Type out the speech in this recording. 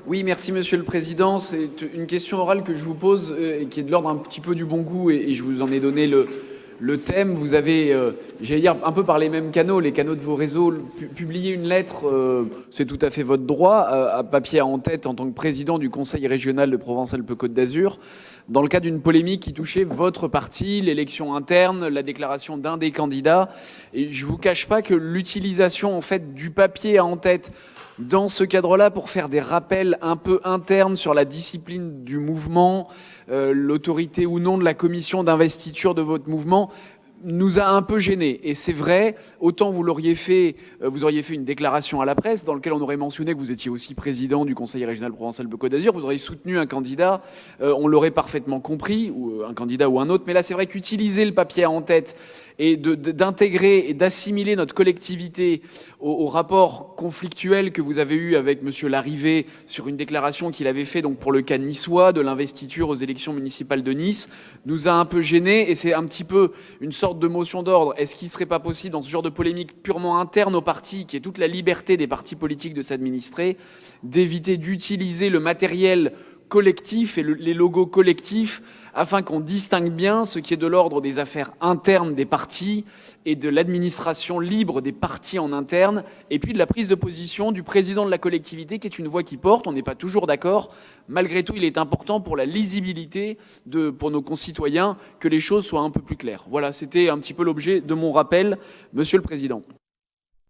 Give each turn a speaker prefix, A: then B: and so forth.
A: Oui, merci Monsieur le Président. C'est une question orale que je vous pose et qui est de l'ordre un petit peu du bon goût et je vous en ai donné le thème. Vous avez, j'allais dire, un peu par les mêmes canaux, les canaux de vos réseaux, publié une lettre, c'est tout à fait votre droit, à papier en tête en tant que président du Conseil régional de Provence-Alpes-Côte d'Azur, dans le cadre d'une polémique qui touchait votre parti, l'élection interne, la déclaration d'un des candidats. Et je vous cache pas que l'utilisation en fait du papier en tête dans ce cadre-là, pour faire des rappels un peu internes sur la discipline du mouvement, l'autorité ou non de la commission d'investiture de votre mouvement, nous a un peu gênés. Et c'est vrai, autant vous l'auriez fait, vous auriez fait une déclaration à la presse dans laquelle on aurait mentionné que vous étiez aussi président du Conseil régional Provence-Alpes-Côte d'Azur, vous auriez soutenu un candidat, on l'aurait parfaitement compris, ou un candidat ou un autre. Mais là, c'est vrai qu'utiliser le papier en tête et d'intégrer et d'assimiler notre collectivité au rapport conflictuel que vous avez eu avec M. Larrivé sur une déclaration qu'il avait fait donc pour le cas niçois de l'investiture aux élections municipales de Nice, nous a un peu gênés. Et c'est un petit peu une sorte de motion d'ordre. Est-ce qu'il ne serait pas possible, dans ce genre de polémique purement interne au parti, qui est toute la liberté des partis politiques de s'administrer, d'éviter d'utiliser le matériel collectif et les logos collectifs afin qu'on distingue bien ce qui est de l'ordre des affaires internes des partis et de l'administration libre des partis en interne, et puis de la prise de position du président de la collectivité qui est une voix qui porte. On n'est pas toujours d'accord. Malgré tout, il est important pour la lisibilité pour nos concitoyens que les choses soient un peu plus claires. Voilà, c'était un petit peu l'objet de mon rappel, Monsieur le Président.